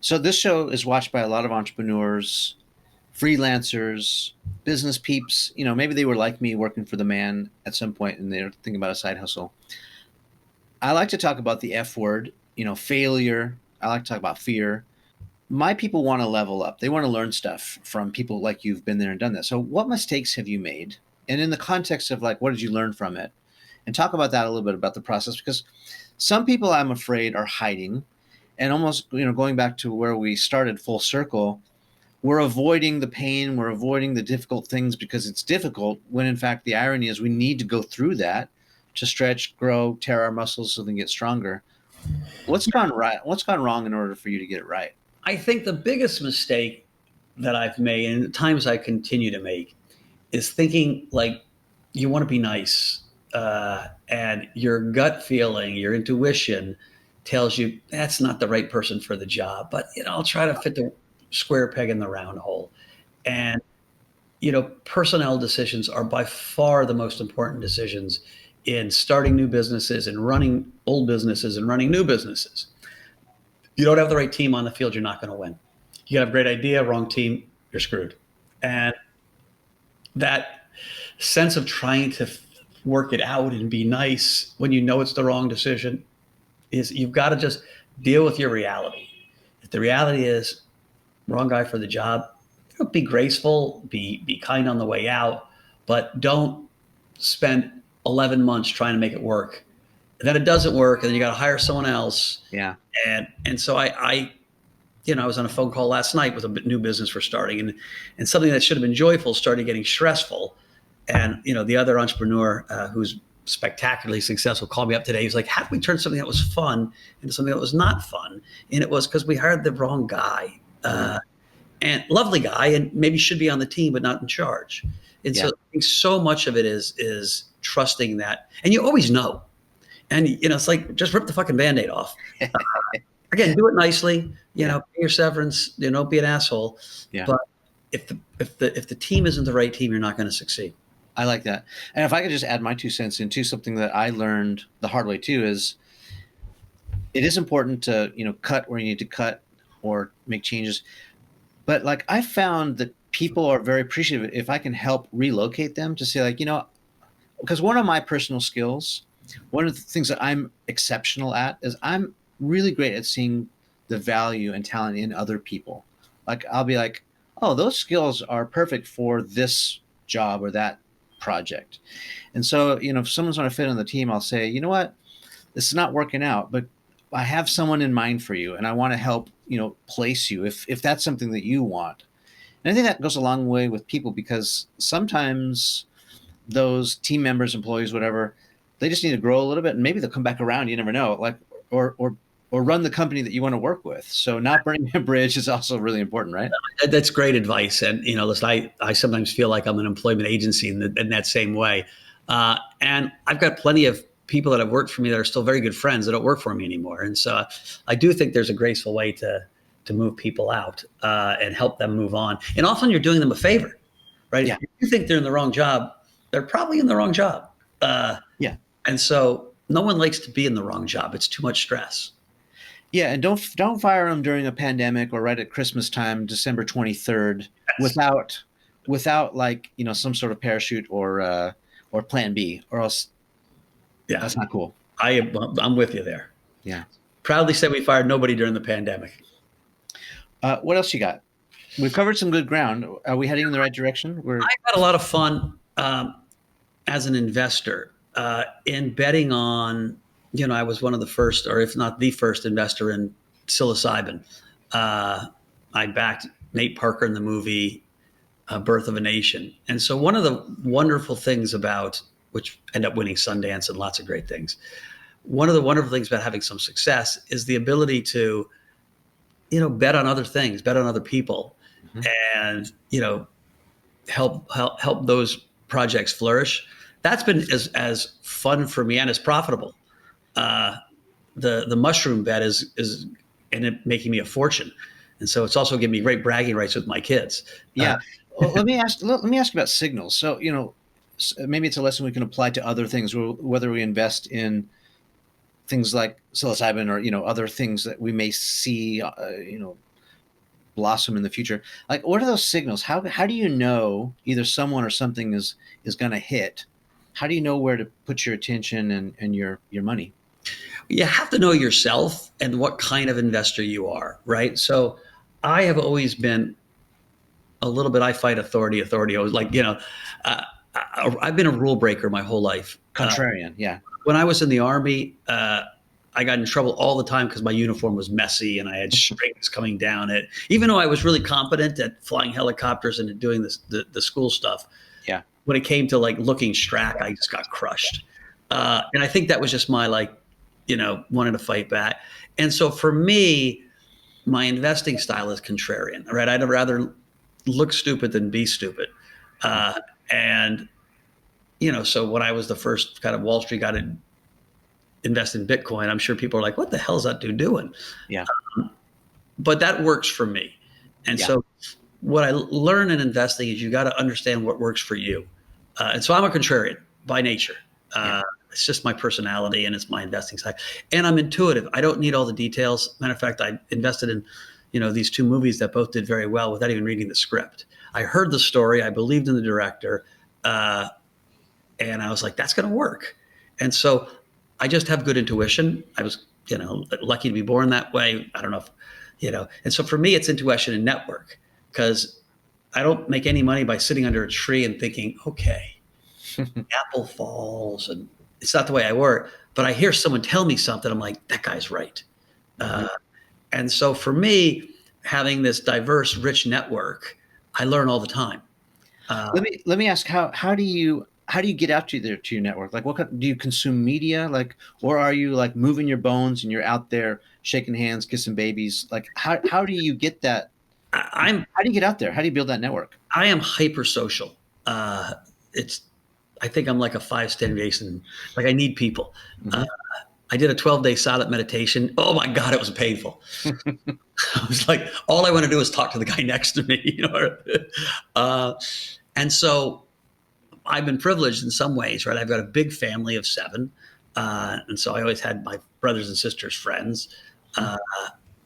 So this show is watched by a lot of entrepreneurs, freelancers, business peeps. Maybe they were like me working for the man at some point and they're thinking about a side hustle. I like to talk about the F word, failure. I like to talk about fear. My people want to level up. They want to learn stuff from people like you've been there and done that. So what mistakes have you made? And in the context of like, what did you learn from it? And talk about that a little bit about the process, because some people I'm afraid are hiding and almost, going back to where we started full circle, we're avoiding the pain, we're avoiding the difficult things because it's difficult, when in fact the irony is we need to go through that to stretch, grow, tear our muscles so they can get stronger. What's gone right? What's gone wrong in order for you to get it right? I think the biggest mistake that I've made, and at times I continue to make, is thinking like you want to be nice, and your gut feeling, your intuition tells you that's not the right person for the job. But I'll try to fit the square peg in the round hole. And personnel decisions are by far the most important decisions in starting new businesses and running old businesses and running new businesses. You don't have the right team on the field, you're not going to win. You have a great idea, wrong team, you're screwed. And that sense of trying to work it out and be nice when you know it's the wrong decision is you've got to just deal with your reality. If the reality is wrong guy for the job, be graceful, be kind on the way out, but don't spend 11 months trying to make it work. And then it doesn't work, and then you got to hire someone else. Yeah. And so I was on a phone call last night with a new business we're starting, and something that should have been joyful started getting stressful. And the other entrepreneur who's spectacularly successful called me up today. He's like, "How did we turn something that was fun into something that was not fun?" And it was because we hired the wrong guy, and lovely guy, and maybe should be on the team but not in charge. And so I think so much of it is trusting that, and you always know. And it's like, just rip the fucking Band-Aid off. Again, do it nicely. Pay your severance. Don't be an asshole. Yeah. But if the team isn't the right team, you're not going to succeed. I like that. And if I could just add my 2 cents into something that I learned the hard way too, is it is important to cut where you need to cut or make changes. But like I found that people are very appreciative if I can help relocate them to say like, because one of my personal skills, one of the things that I'm exceptional at is I'm really great at seeing the value and talent in other people. Like I'll be like, oh, those skills are perfect for this job or that project. And so, if someone's going to fit on the team, I'll say, you know what, this is not working out, but I have someone in mind for you and I want to help, place you if that's something that you want. And I think that goes a long way with people, because sometimes those team members, employees, whatever, they just need to grow a little bit and maybe they'll come back around. You never know. Like, or run the company that you want to work with. So not burning a bridge is also really important, right? That's great advice. And, listen, I sometimes feel like I'm an employment agency in that same way. And I've got plenty of people that have worked for me that are still very good friends that don't work for me anymore. And so I do think there's a graceful way to move people out and help them move on. And often you're doing them a favor, right? Yeah. If you think they're in the wrong job, they're probably in the wrong job. Yeah. And so no one likes to be in the wrong job. It's too much stress. Yeah, and don't fire them during a pandemic or right at Christmas time, December 23rd, without like some sort of parachute or plan B, or else that's not cool. I'm with you there. Yeah. Proudly say we fired nobody during the pandemic. What else you got? We've covered some good ground. Are we heading in the right direction? I had a lot of fun as an investor in betting on. I was one of the first, or if not the first, investor in psilocybin. I backed Nate Parker in the movie Birth of a Nation. And so one of the wonderful things about, which ended up winning Sundance and lots of great things, one of the wonderful things about having some success is the ability to, bet on other things, bet on other people, and, help those projects flourish. That's been as fun for me and as profitable. The mushroom bet is ended up making me a fortune, and so it's also given me great bragging rights with my kids. Yeah. Well, let me ask you about signals. So maybe it's a lesson we can apply to other things, whether we invest in things like psilocybin or other things that we may see blossom in the future. Like, what are those signals? How do you know either someone or something is going to hit? How do you know where to put your attention and your money? You have to know yourself and what kind of investor you are, right? So I have always been a little bit, I fight authority. Authority always, like, uh, I've been a rule breaker my whole life. Contrarian, yeah. When I was in the Army, I got in trouble all the time because my uniform was messy and I had strings coming down it. Even though I was really competent at flying helicopters and doing the school stuff, Yeah. when it came to like looking strack, I just got crushed. And I think that was just my like, wanted to fight back. And so for me, my investing style is contrarian, right? I'd rather look stupid than be stupid. And so when I was the first kind of Wall Street guy to invest in Bitcoin, I'm sure people are like, what the hell is that dude doing? Yeah. But that works for me. And Yeah. so what I learn in investing is you got to understand what works for you. And so I'm a contrarian by nature. Yeah. It's just my personality and it's my investing side. And I'm intuitive. I don't need all the details. Matter of fact, I invested in, these two movies that both did very well without even reading the script. I heard the story. I believed in the director. And I was like, that's going to work. And so I just have good intuition. I was, lucky to be born that way. I don't know if, and so for me, it's intuition and network, because I don't make any money by sitting under a tree and thinking, okay, apple falls, and it's not the way I work. But I hear someone tell me something, I'm like, that guy's right. And so for me, having this diverse, rich network, I learn all the time. Let me ask, how do you get out to your network? Like, do you consume media, like, or are you like moving your bones and you're out there shaking hands, kissing babies? Like, how do you get that? How do you get out there? How do you build that network? I am hyper social. I think I'm like a 5-step Jason. Like, I need people. Mm-hmm. I did a 12-day silent meditation. Oh my God, it was painful. I was like, all I want to do is talk to the guy next to me, and so I've been privileged in some ways, right? I've got a big family of 7. And so I always had my brothers and sisters friends. I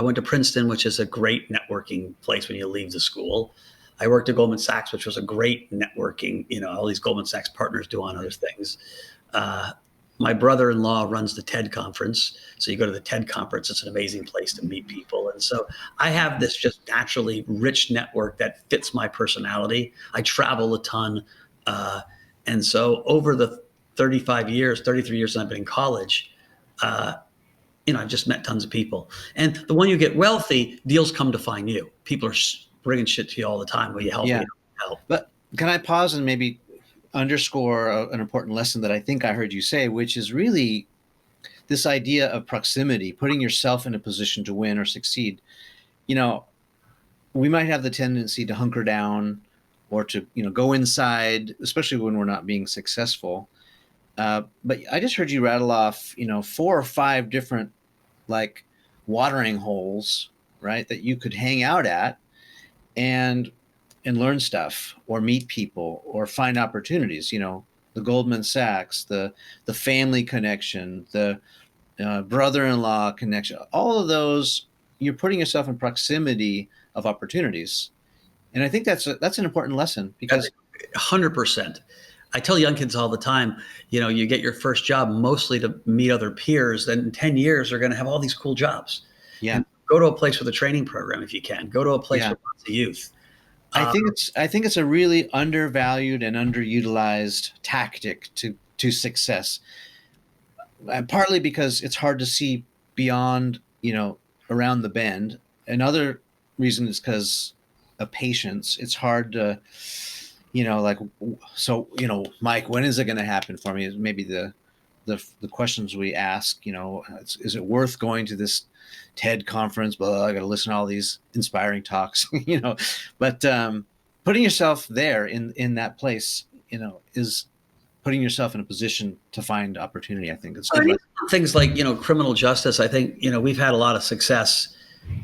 went to Princeton, which is a great networking place when you leave the school. I worked at Goldman Sachs, which was a great networking, all these Goldman Sachs partners do on other things. My brother-in-law runs the TED conference. So you go to the TED conference, it's an amazing place to meet people. And so I have this just naturally rich network that fits my personality. I travel a ton. And so over the 33 years that I've been in college, I've just met tons of people. And the when you get wealthy, deals come to find you. People are bringing shit to you all the time. Will you help? Yeah. Me? Help. But can I pause and maybe underscore an important lesson that I think I heard you say, which is really this idea of proximity, putting yourself in a position to win or succeed. We might have the tendency to hunker down or to, go inside, especially when we're not being successful. But I just heard you rattle off, 4 or 5 different like watering holes, right, that you could hang out at and learn stuff or meet people or find opportunities. The Goldman Sachs, the family connection, the brother-in-law connection, all of those, you're putting yourself in proximity of opportunities. And I think that's an important lesson, because 100%. I tell young kids all the time, you get your first job mostly to meet other peers. Then in 10 years, they're going to have all these cool jobs. Yeah. And go to a place with a training program if you can. Go to a place with lots of youth. I think it's a really undervalued and underutilized tactic to success. Partly because it's hard to see beyond, around the bend. Another reason is because of patience. It's hard to, Mike, when is it going to happen for me? Maybe the questions we ask, is it worth going to this TED conference? Blah, I got to listen to all these inspiring talks, but putting yourself there in that place, is putting yourself in a position to find opportunity. I think it's good. Things like, criminal justice. I think, we've had a lot of success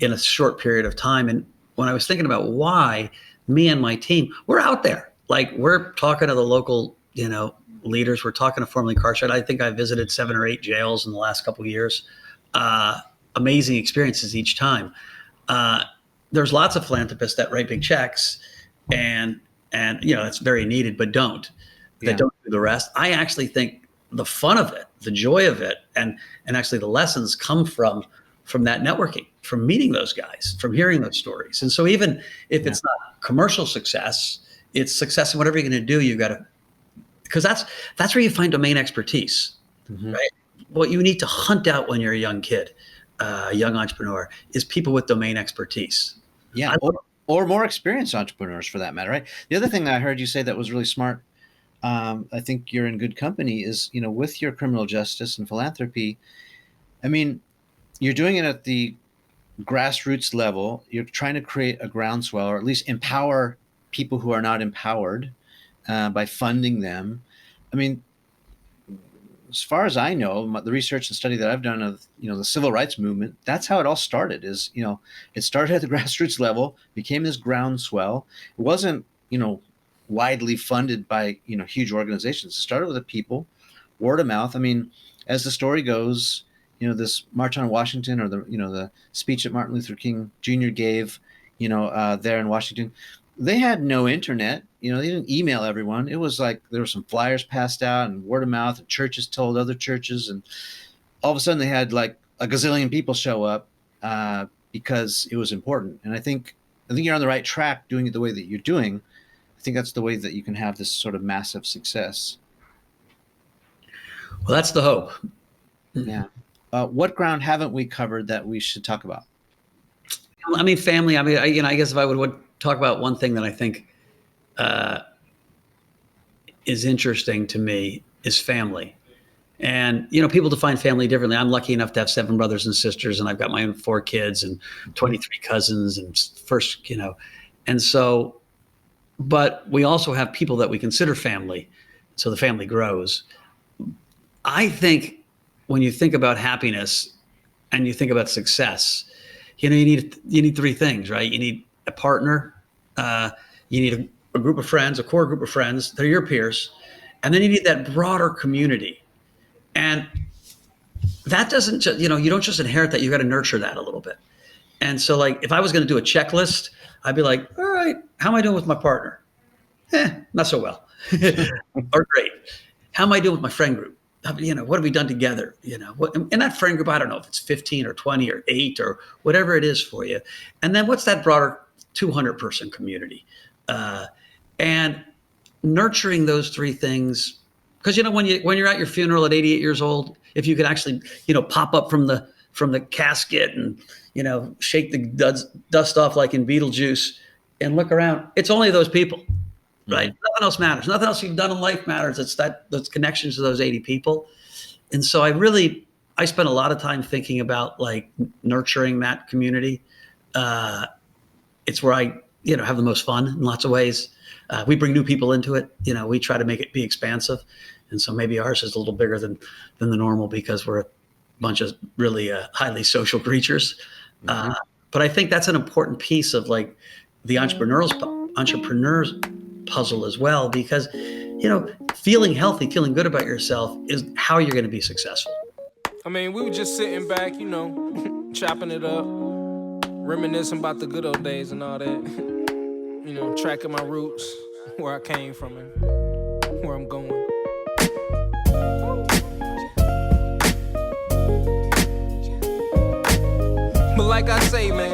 in a short period of time. And when I was thinking about why, me and my team, we're out there. Like, we're talking to the local, leaders. We're talking to formerly incarcerated. I think I visited 7 or 8 jails in the last couple of years. Amazing experiences each time. there's lots of philanthropists that write big checks, and it's very needed, but don't do the rest. I actually think the fun of it, the joy of it, and actually the lessons come from that networking, from meeting those guys, from hearing those stories. And so even if it's not commercial success, it's success in whatever you're going to do. You got to, because that's where you find domain expertise, right? What you need to hunt out when you're a young kid, a young entrepreneur, is people with domain expertise. Yeah, or more experienced entrepreneurs for that matter, right? The other thing I heard you say that was really smart, I think you're in good company, is, with your criminal justice and philanthropy, I mean, you're doing it at the grassroots level. You're trying to create a groundswell, or at least empower people who are not empowered by funding them. I mean, as far as I know, the research and study that I've done of, the civil rights movement, that's how it all started. Is, it started at the grassroots level, became this groundswell. It wasn't, widely funded by, huge organizations. It started with the people, word of mouth. I mean, as the story goes, this March on Washington, or the speech that Martin Luther King Jr. gave, there in Washington, they had no internet. They didn't email everyone. It was like there were some flyers passed out and word of mouth, and churches told other churches, and all of a sudden they had like a gazillion people show up because it was important. And I think you're on the right track doing it the way that you're doing. I think that's the way that you can have this sort of massive success. Well, that's the hope. Yeah. What ground haven't we covered that we should talk about? I mean, family. I mean, I guess if I would talk about one thing that I think is interesting to me is family. And, people define family differently. I'm lucky enough to have 7 brothers and sisters, and I've got my own 4 kids and 23 cousins and and so, but we also have people that we consider family. So the family grows. I think when you think about happiness and you think about success, you need 3 things, right? You need a partner, you need a group of friends, a core group of friends. They're your peers. And then you need that broader community. And that doesn't just, you don't just inherit that. You got to nurture that a little bit. And so, like, if I was going to do a checklist, I'd be like, all right, how am I doing with my partner? Not so well. Or great. How am I doing with my friend group? What have we done together? In that friend group, I don't know if it's 15 or 20 or 8 or whatever it is for you. And then what's that broader 200-person community? And nurturing those 3 things, because when you're at your funeral at 88 years old, if you could actually pop up from the casket and shake the dust off like in Beetlejuice and look around, it's only those people, right? Mm-hmm. Nothing else matters. Nothing else you've done in life matters. It's those connections to those 80 people. And so I spent a lot of time thinking about like nurturing that community. It's where I have the most fun in lots of ways. We bring new people into it. We try to make it be expansive. And so maybe ours is a little bigger than the normal because we're a bunch of really highly social creatures. Mm-hmm. But I think that's an important piece of like the entrepreneur's puzzle as well, because, feeling healthy, feeling good about yourself is how you're going to be successful. I mean, we were just sitting back, chopping it up, reminiscing about the good old days and all that, tracking my roots, where I came from and where I'm going. But like I say, man,